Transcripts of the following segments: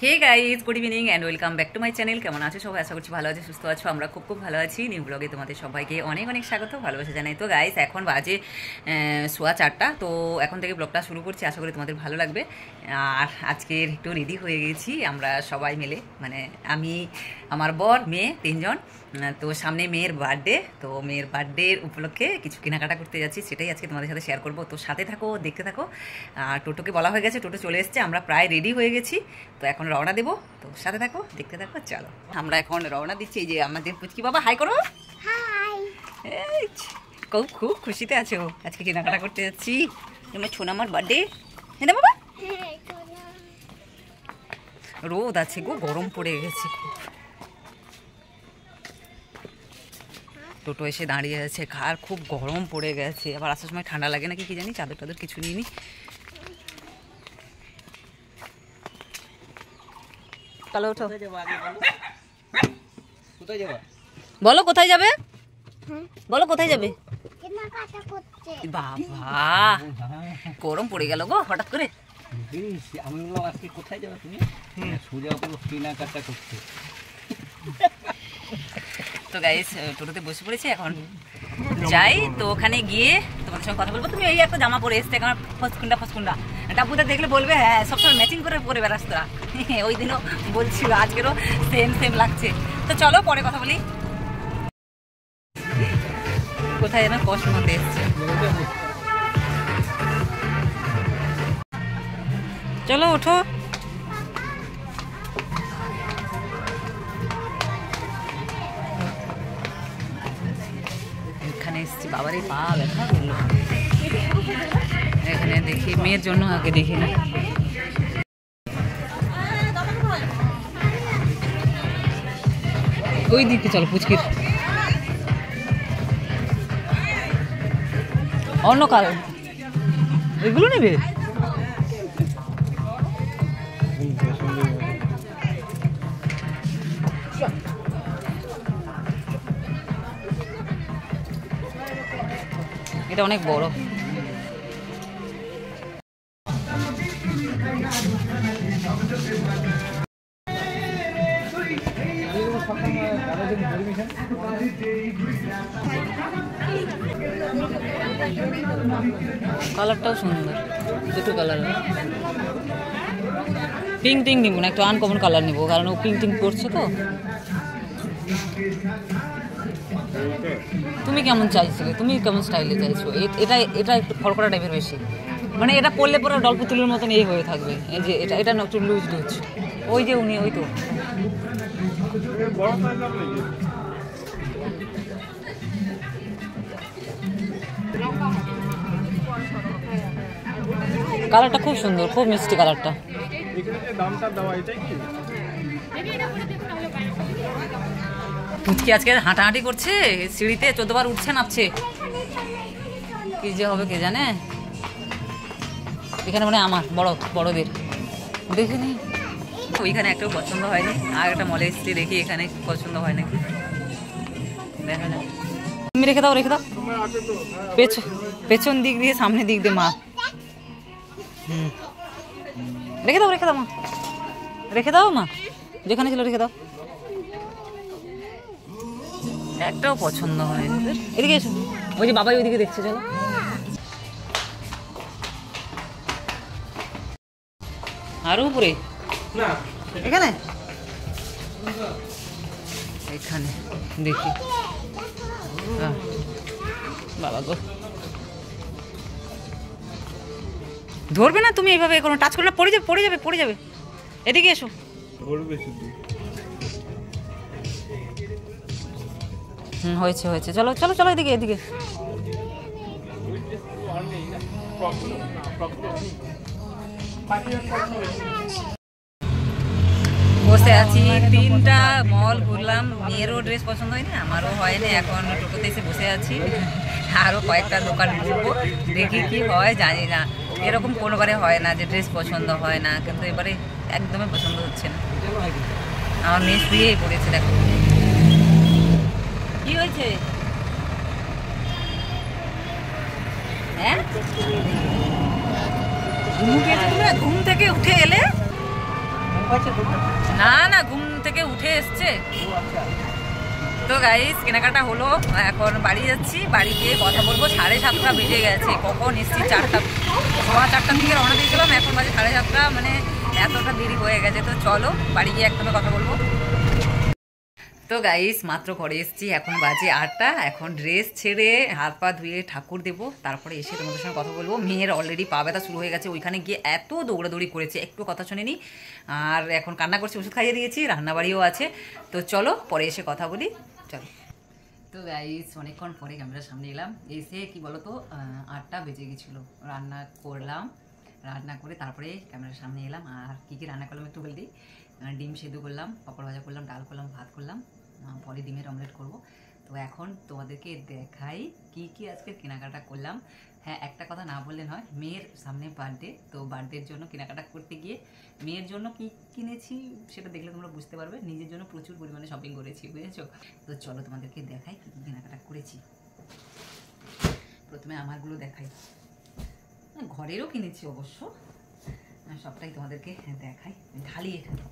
Hey guys, good evening and welcome back to my channel. কেমন আছো সবাই? আশা করছি ভালো আছো, সুস্থ আছো। আমরা খুব খুব ভালো আছি। নিউ ব্লগে তোমাদের সবাইকে অনেক অনেক স্বাগত, ভালোবাসা জানাই। তো গাইজ এখন বাজে 4:15। তো এখন থেকে ব্লগটা শুরু করছি, আশা করি তোমাদের ভালো লাগবে। আর আজকের একটু রেডি হয়ে গেছি আমরা সবাই মিলে, মানে আমি, আমার বর, মেয়ে, 3জন। তো সামনে মেয়ের বার্থডে, তো মেয়ের বার্থডের উপলক্ষে কিছু কেনাকাটা করতে যাচ্ছি, সেটাই আজকে তোমাদের সাথে শেয়ার করবো। তো সাথে থাকো, দেখতে থাকো। আর টোটোকে বলা হয়ে গেছে, টোটো চলে এসছে, আমরা প্রায় রেডি হয়ে গেছি। তো এখন রওনা দেবো, তো সাথে থাকো, দেখতে থাকো। চলো আমরা এখন রওনা দিচ্ছি। এই যে আমাদের পুচকি বাবা, হাই করো। হাই। খুব খুব খুশিতে আছো, আজকে কেনাকাটা করতে যাচ্ছি। তোমার ছোনামার বার্থডে। হ্যাঁ বাবা, রোদ আছে গো, গরম পড়ে গেছে খুব। টোটো এসে দাঁড়িয়ে আছে, আর খুব গরম পড়ে গেছে। আবার আসার সময় ঠান্ডা লাগে নাকি কি জানি, চাদর টাদর কিছু নিইনি। চলো ওঠো। বলো কোথায় যাবে, বলো কোথায় যাবে। বাবা গরম পড়ে গেল গো হঠাৎ করে। আমি বললাম আজকে কোথায় যাবে তুমি? সোজা কোনো কেনাকাটা করতে। তো গাইস টোটোতে বসে পড়েছি, এখন যাই। তো ওখানে গিয়ে তোমাদের সঙ্গে কথা বলবো। তুমি এই একটা জামা পরে এসছে, এখন ফসকুন্ডা ডাব্বুটা দেখলে বলবে হ্যাঁ সবসময় ম্যাচিং করে পরে বেড়াস তোরা। ওই দিনও বলছিল, আজকেরও সেম সেম লাগছে। তো চলো পরে কথা বলি। কোথায় যেন কসমোতে এসছে, চলো ওঠো। এখানে এসছি, বাবারই পা ব্যথা করলো। এখানে দেখি মেয়ের জন্য, আগে দেখি না। ওই দিকে চলো, পুচকির অন্য কালার এগুলো নেবে। এটা অনেক বড়। কালারটাও সুন্দর, দুটো কালার। পিঙ্ক টিঙ্ক নিব না, একটু আনকমন কালার নিবো, কারণ ও পিঙ্ক টিঙ্ক করছে। তো তুমি কেমন চাইছিলে, তুমি কেমন স্টাইলে চাইছো? এটা এটা একটু খড়খড়া টাইপের বেশি, মানে এটা পরলে পরে ডলপুতুলের মতন এই হয়ে থাকবে। এই যে এটা এটা একটু লুজ লুজ। ওই যে উনি, ওই তো কালারটা খুব সুন্দর, খুব মিষ্টি কালারটা। পুচকি আজকে হাঁটাহাঁটি করছে সিঁড়িতে, 14 বার উঠছে নামছে, কি যে হবে কে জানে। এখানে মানে আমার বড়দের দেখিনি, ওইখানে একটাও পছন্দ হয়নি। আর একটা মলে এসছি, দেখি এখানে পছন্দ হয় নাকি, দেখা যাক। তুমি রেখে দাও, রেখে দাও পেছন দিক দিয়ে, সামনের দিক দিয়ে মা। রেখে দাও, রেখে দাও মা, রেখে দাও মা, যেখানে ছিল রেখে দাও। একটাও পছন্দ হয়। এদিকে এসো, ওই যে বাবাই ওইদিকে দেখছে, চলো। আরো উপরে, এখানে এখানে দেখি। বাবা গো, ধরবে না তুমি এইভাবে, কোনো টাচ করলে পড়ে যাবে, পড়ে যাবে, পড়ে যাবে। এদিকে এসো, হয়েছে হয়েছে, চলো চলো চলো, এদিকে এদিকে। বসে আছি, 3টা মল ঘুরলাম, মেয়েরও ড্রেস পছন্দ হয়নি, আমারও হয়নি। এখন টোটোতে এসে বসে আছি, আরও কয়েকটা দোকান ঘুরবো, দেখি কি হয় জানি না। এরকম কোনোবারে হয় না যে ড্রেস পছন্দ হয় না, কিন্তু এবারে একদমই পছন্দ হচ্ছে না। আমার মেয়ে শুয়েই পড়েছে, দেখো কি হয়েছে। হ্যাঁ ঘুম থেকে উঠে এলে হয়েছে তোমার? না না, ঘুম থেকে উঠে এসছে। ও আচ্ছা। তো গাইস কেনাকাটা হলো, এখন বাড়ি যাচ্ছি। বাড়ি গিয়ে কথা বলবো। 7:30 বেজে গেছে, কখন এসছি 4টা, 4:15 থেকে রওনা দিয়েছিলাম, এখন বাজে 7:30, মানে এতটা দেরি হয়ে গেছে। তো চলো বাড়ি গিয়ে একদমই কথা বলবো। তো গাইস মাত্র ঘরে এসেছি, এখন বাজে 8টা। এখন ড্রেস ছেড়ে হাত পা ধুয়ে ঠাকুর দেবো, তারপরে এসে তোমাদের সঙ্গে কথা বলবো। মেয়ের অলরেডি পা ব্যথা শুরু হয়ে গেছে, ওইখানে গিয়ে এত দৌড়াদৌড়ি করেছে, একটু কথা শোনেনি। আর এখন কান্না করছে, ওষুধ খাইয়ে দিয়েছি, রান্নাবাড়িও আছে। তো চলো পরে এসে কথা বলি, চলো। তো গাইস অনেকক্ষণ পরে ক্যামেরার সামনে এলাম। এসে কি বলতো 8টা বেজে গেছিলো। রান্না করলাম, রান্না করে তারপরে ক্যামেরার সামনে এলাম। আর কী কী রান্না করলাম একটু বলে দিই। ডিম সেদ্ধ করলাম, পাপড় ভাজা করলাম, ডাল করলাম, ভাত করলাম, পরে ডিমের অমলেট করব। তো এখন তোমাদেরকে দেখাই কি কি আজকে কেনাকাটা করলাম। হ্যাঁ, একটা কথা না বললে নয়, মেয়ের সামনে বার্থডে, তো বার্থডের জন্য কেনাকাটা করতে গিয়ে মেয়ের জন্য কি কিনেছি সেটা দেখলে তোমরা বুঝতে পারবে। নিজের জন্য প্রচুর পরিমাণে শপিং করেছি, বুঝেছো? তো চলো তোমাদেরকে দেখাই কি কি কেনাকাটা করেছি। প্রথমে আমারগুলো দেখাই, ঘরেরও কিনেছি অবশ্য, সবটাই তোমাদেরকে দেখাই। ঢালি এখানে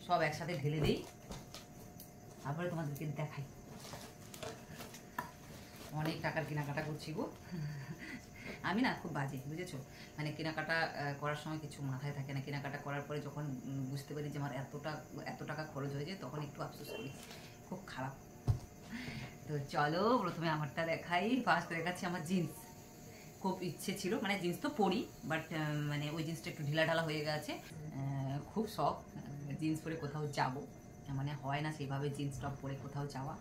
সব একসাথে ঢেলে দিই, তারপরে তোমাদেরকে দেখাই। অনেক টাকার কেনাকাটা করছি গো। আমি না খুব বাজে, বুঝেছো? মানে কেনাকাটা করার সময় কিছু মাথায় থাকে না। কেনাকাটা করার পরে যখন বুঝতে পারি যে আমার এত টাকা খরচ হয়েছে, তখন একটু আফসোস করি, খুব খারাপ। তো চলো প্রথমে আমারটা দেখাই। ফার্স্ট দেখাচ্ছি আমার জিন্স। খুব ইচ্ছে ছিল, মানে জিন্স তো পরি, বাট মানে ওই জিন্সটা একটু ঢিলা ঢালা হয়ে গেছে। খুব শখ জিন্স পরে কোথাও যাব, মানে হয় না সেইভাবে জিন্স টপ পরে কোথাও যাওয়া।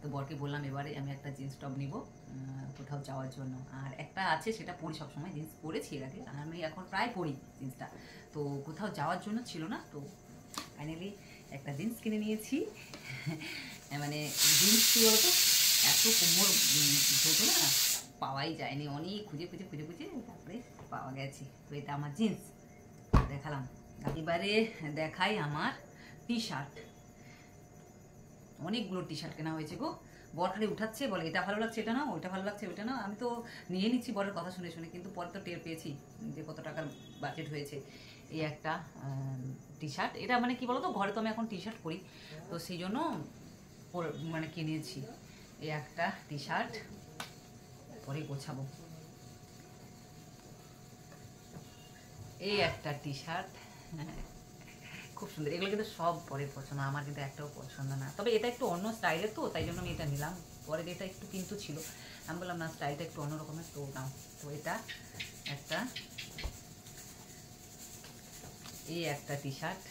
তো বরকে বললাম এবারে আমি একটা জিন্স টপ নিব কোথাও যাওয়ার জন্য। আর একটা আছে, সেটা পরি সবসময়, জিন্স পরেছি এর আগে, আর আমি এখন প্রায় পরি জিন্সটা। তো কোথাও যাওয়ার জন্য ছিল না, তো ফাইনালি একটা জিন্স কিনে নিয়েছি। মানে জিন্স কী বলতো, এত কোমর ছোটো না, পাওয়াই যায়নি, অনেক খুঁজে খুঁজে খুঁজে খুঁজে তারপরে পাওয়া গেছে। তো এটা আমার জিন্স দেখালাম। এবারে দেখাই আমার টি শার্ট। অনেকগুলো টি শার্ট কেনা হয়েছে গো। বর খালি উঠাচ্ছে, বলে এটা ভালো লাগছে এটা না, ওইটা ভালো লাগছে ওইটা না। আমি তো নিয়ে নিচ্ছি বরের কথা শুনে শুনে, কিন্তু পরে তো টের পেয়েছি যে কত টাকার বাজেট হয়েছে। এই একটা টি শার্ট, এটা মানে কি বলতো, ঘরে তো আমি এখন টি শার্ট পরি, তো সেই জন্য মানে কিনেছি। এই একটা টি শার্ট, পরে গোছাবো। এই একটা টি শার্ট, খুব সুন্দর। এগুলো কিন্তু সব পরে পছন্দ, আমার কিন্তু একটাও পছন্দ না। তবে এটা একটু অন্য স্টাইলের, তো তাই জন্য আমি এটা নিলাম। পরে এটা একটু কিন্তু ছিল, আমি বললাম না স্টাইলটা একটু অন্য রকমের, তো নাও। তো এটা একটা, এই একটা টি শার্ট,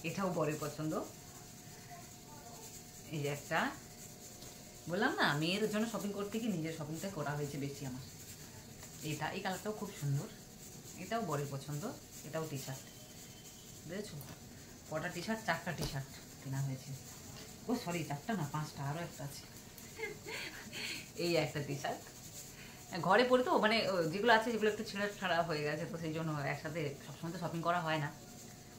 এটাও বরের পছন্দ। এই যে একটা, বললাম না মেয়ের জন্য শপিং করতে গিয়ে নিজের শপিংটা করা হয়েছে বেশি আমার। এটা, এই কালারটাও খুব সুন্দর, এটাও বরের পছন্দ। এটাও টি শার্ট, বুঝেছো? কটা টি শার্ট, 4টা টি শার্ট কেনা হয়েছে। ও সরি, 4টা না 5টা, আরও একটা আছে। এই একটা টি শার্ট ঘরে পরি, তো মানে যেগুলো আছে যেগুলো একটু ছিঁড়া ছাড়া হয়ে গেছে, তো সেই জন্য একসাথে সবসময় তো শপিং করা হয় না।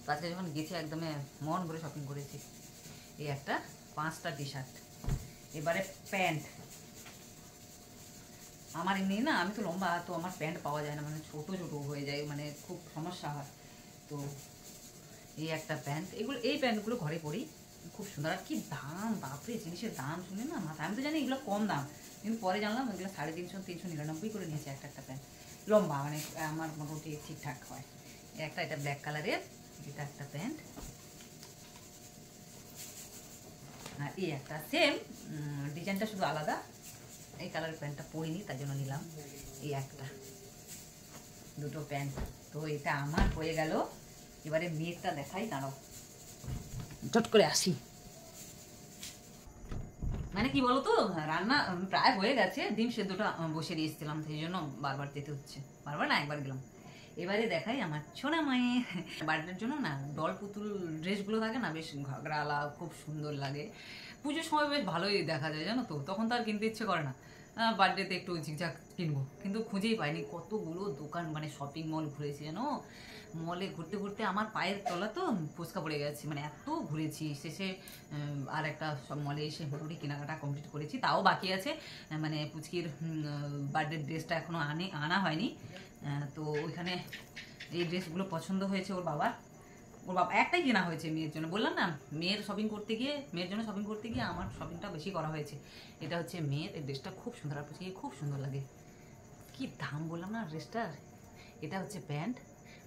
তো আজকে যখন গেছি একদমে মন ভরে শপিং করেছি। এই একটা 5টা টি শার্ট। এবারে প্যান্ট। আমার এমনি না, আমি তো লম্বা, তো আমার প্যান্ট পাওয়া যায় না, মানে ছোটো ছোটো হয়ে যায়, মানে খুব সমস্যা হয়। তো এই একটা প্যান্ট, এই প্যান্টগুলো ঘরে পরি, খুব সুন্দর। আর কি দাম, বাপরে, জিনিসের দাম শুনে না মাথা, আমি তো জানি এগুলো কম দাম, কিন্তু পরে জানলাম এগুলো 350, 399 করে নিয়েছে একটা প্যান্ট, লম্বা, মানে আমার মোটামুটি ঠিকঠাক হয়। এটা ব্ল্যাক কালারের, এটা একটা প্যান্ট। আর এই একটা সেম, ডিজাইনটা শুধু আলাদা। এই কালারের প্যান্টটা পরিনি, তাই জন্য নিলাম। এই একটা, দুটো প্যান্ট। তো এটা আমার হয়ে গেল। এবারে মেয়েরটা দেখাই, দাঁড়াও চট করে আসি। মানে কি বলতো, রান্না প্রায় হয়ে গেছে, ডিম সেদ্ধটা বসে দিয়েছিলাম, সেই জন্য বারবার যেতে হচ্ছে, বারবার না, একবার গেলাম। এবারে দেখাই আমার ছোনা মায়ের বার্থডের জন্য না ডল পুতুল ড্রেসগুলো থাকে না, বেশ ঘাগরালা, খুব সুন্দর লাগে। পুজোর সময় বেশ ভালোই দেখা যায়, জানো তো, তখন তো আর কিনতে ইচ্ছে করে না। বার্থডেতে একটু ঝিকঝাক কিনবো, কিন্তু খুঁজেই পাইনি। কতগুলো দোকান, মানে শপিং মল ঘুরেছি জানো। মলে ঘুরতে ঘুরতে আমার পায়ের তলা তো ফোসকা পড়ে গেছে, মানে এত ঘুরেছি। শেষে আর একটা সব মলে এসে মোটামুটি কেনাকাটা কমপ্লিট করেছি, তাও বাকি আছে। মানে পুচকির বার্থডে ড্রেসটা এখনও আনা হয়নি, তো ওইখানে এই ড্রেসগুলো পছন্দ হয়েছে ওর বাবা একটাই কেনা হয়েছে মেয়ের জন্য, বললাম না মেয়ের জন্য শপিং করতে গিয়ে আমার শপিংটা বেশি করা হয়েছে। এটা হচ্ছে মেয়ের, এই ড্রেসটা খুব সুন্দর, আর পরে খুব সুন্দর লাগে, কি দাম বললাম না ড্রেসটার। এটা হচ্ছে প্যান্ট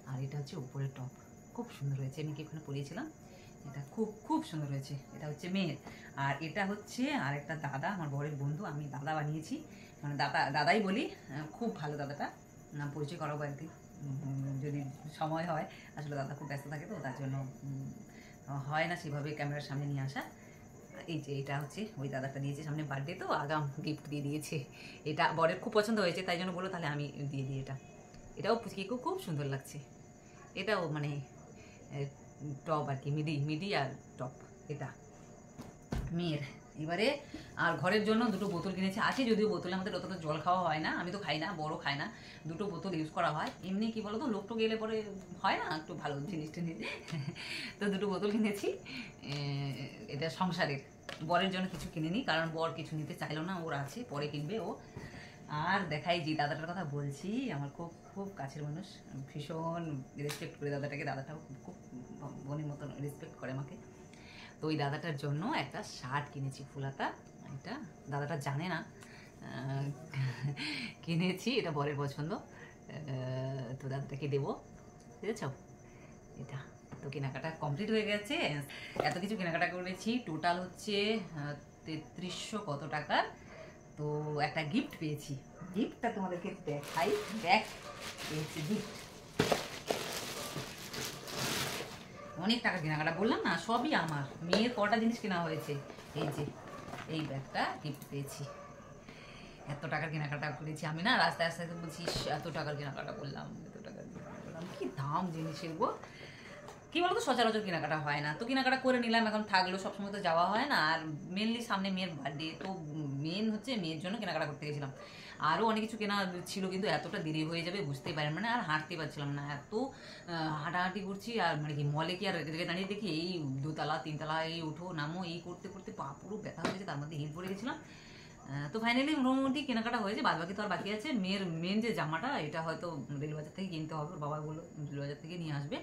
আর এটা হচ্ছে উপরের টপ, খুব সুন্দর হয়েছে, আমি কি ওখানে পরিয়েছিলাম, এটা খুব খুব সুন্দর হয়েছে। এটা হচ্ছে মেয়ের, আর এটা হচ্ছে আর একটা দাদা, আমার বরের বন্ধু, আমি দাদা বানিয়েছি, মানে দাদাই বলি, খুব ভালো দাদাটা, পরিচয় করাবো একদিন যদি সময় হয়। আসলে দাদা খুব ব্যস্ত থাকে তো তার জন্য হয় না সেভাবে ক্যামেরার সামনে নিয়ে আসা। এই যে এটা হচ্ছে ওই দাদাটা দিয়েছে, সামনে বার্থডে তো আগাম গিফট দিয়ে দিয়েছে, এটা বরের খুব পছন্দ হয়েছে তাই জন্য বললো তাহলে আমি দিয়ে দিই। এটাও পুচকিকেও খুব সুন্দর লাগছে, এটাও মানে টপ আর কি, মিডি আর টপ, এটা মেয়ের। এবারে আর ঘরের জন্য দুটো বোতল কিনেছে, আছে যদিও বোতলে আমাদের অতটা জল খাওয়া হয় না, আমি তো খাই না, বড় খায় না, দুটো বোতল ইউজ করা হয় এমনি, কি বলো তো লোকটো গেলে পরে হয় না একটু ভালো জিনিসটা নিয়ে তো দুটো বোতল কিনেছি, এটা সংসারের, বরের জন্য কিছু কিনিনি কারণ বর কিছু নিতে চাইলো না, ওর আছে পরে কিনবে ও। আর দেখাই যে দাদাটার কথা বলছি, আমার খুব খুব কাছের মানুষ, ভীষণ রেসপেক্ট করে দাদাটাকে, দাদাটাও খুব বোনের মতন রেসপেক্ট করে আমাকে। তো ওই দাদাটার জন্য একটা শার্ট কিনেছি ফুলাতা, এটা দাদাটা জানে না কিনেছি, এটা বরের পছন্দ, তো দাদাটাকে দেবো, বুঝেছ। এটা তো কেনাকাটা কমপ্লিট হয়ে গেছে, এত কিছু কেনাকাটা করেছি, টোটাল হচ্ছে 3300 কত টাকার। তো একটা গিফট পেয়েছি, গিফটটা তোমাদেরকে দেখাই, দেখ পেয়েছি গিফট, অনেক টাকা কেনাকাটা, বললাম না সবই আমার, মেয়ের কটা জিনিস কেনা হয়েছে, এই যে এই ব্যাগটা গিফট পেয়েছি, এত টাকার কেনাকাটা করেছি আমি না, রাস্তায় রাস্তায় বলছি এত টাকার কেনাকাটা করলাম, এত টাকার কেনাকাটা করলাম, কি দাম জিনিসের গো, কি বলতো সচরাচর কেনাকাটা হয় না, তো কেনাকাটা করে নিলাম, এখন থাকলো, সবসময় তো যাওয়া হয় না, আর মেনলি সামনে মেয়ের বার্থডে, তো মেন হচ্ছে মেয়ের জন্য কেনাকাটা করতে গেছিলাম, আরও অনেক কিছু কেনা ছিল কিন্তু এতটা দেরি হয়ে যাবে বুঝতেই পারেন, মানে আর হাঁটতে পারছিলাম না, এত হাঁটাহাঁটি করছি, আর মানে কি মলে কি আর দাঁড়িয়ে দেখি এই 2তলা 3তলা এই উঠো নামো এই করতে করতে পা পুরো ব্যথা হয়ে গেছে, তার মধ্যে হিল পড়ে গেছিলাম। তো ফাইনালি মোটামুটি কেনাকাটা হয়েছে, বাদ বাকি তো আর বাকি আছে, মেয়ের মেন যে জামাটা এটা হয়তো রেলবাজার থেকে কিনতে হবে, ওর বাবা বললো রেলবাজার থেকে নিয়ে আসবে।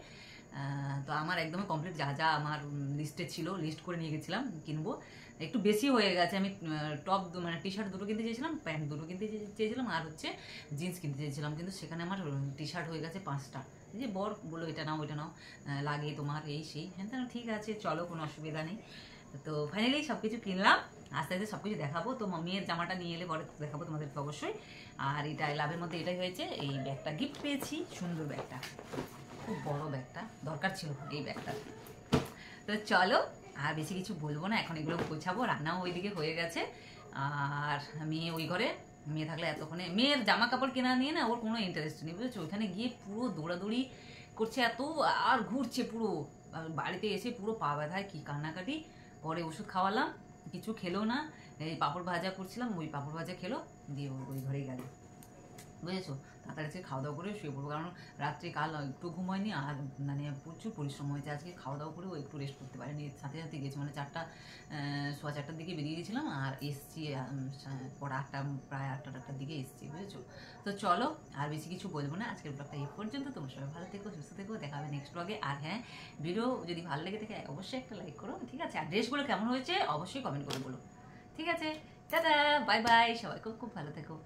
তো আমার একদমই কমপ্লিট, যা যা আমার লিস্টে ছিল লিস্ট করে নিয়ে গেছিলাম কিনবো, একটু বেশি হয়ে গেছে, আমি টপ মানে টি শার্ট দুটো কিনতে চেয়েছিলাম, প্যান্ট দুটো কিনতে চেয়েছিলাম, আর হচ্ছে জিন্স কিনতে চেয়েছিলাম, কিন্তু সেখানে আমার টি শার্ট হয়ে গেছে 5টা, যে বর বললো এটা নাও ওইটা নাও, লাগে তোমার এই সেই হ্যাঁ, ঠিক আছে চলো কোনো অসুবিধা নেই। তো ফাইনালি সব কিছু কিনলাম, আস্তে আস্তে সব কিছু দেখাবো, তো মেয়ের জামাটা নিয়ে এলে পরে দেখাবো তোমাদেরকে অবশ্যই। আর এটা লাভের মধ্যে এটাই হয়েছে, এই ব্যাগটা গিফট পেয়েছি, সুন্দর ব্যাগটা, খুব বড় ব্যাগটা, দরকার ছিল এই ব্যাগটা। তো চলো আর বেশি কিছু বলবো না, এখন এগুলো গোছাবো, রান্নাও ওইদিকে হয়ে গেছে, আর মেয়ে ওই ঘরে, মেয়ে থাকলে এতক্ষণে মেয়ের জামা কাপড় কেনা নিয়ে না ওর কোনো ইন্টারেস্ট নেই, বুঝেছো, ওইখানে গিয়ে পুরো দৌড়াদৌড়ি করছে এত, আর ঘুরছে পুরো, বাড়িতে এসে পুরো পা ব্যথায় কি কান্নাকাটি, পরে ওষুধ খাওয়ালাম, কিছু খেলো না, এই পাঁপড় ভাজা করছিলাম, ওই পাঁপড় ভাজা খেলো, দিয়ে ওই ঘরেই গেল, বুঝেছো। তাড়াতাড়ি আজকে খাওয়া দাওয়া করে শুয়ে পড়বো, কারণ রাত্রে কাল একটু ঘুম হয়নি, আর মানে প্রচুর পরিশ্রম হয়েছে, আজকে খাওয়া দাওয়া করেও একটু রেস্ট করতে পারিনি, সাথে সাথে গেছি, মানে 4টার দিকে বেরিয়ে গেছিলাম, আর এসছি পরে 8টা, প্রায় 8টার দিকে এসছি, বুঝেছো। তো চলো আর বেশি কিছু বলবো না, আজকের ব্লগটা এই পর্যন্ত, তোমার সবাই ভালো থেকো, সুস্থ থেকো, দেখা হবে নেক্সট ব্লগে। আর হ্যাঁ, ভিডিও যদি ভালো লেগে থাকে অবশ্যই একটা লাইক করো, ঠিক আছে, আর ড্রেসগুলো কেমন হয়েছে অবশ্যই কমেন্ট করে বলো, ঠিক আছে, টাটা, বাই বাই, সবাই খুব খুব ভালো থেকো।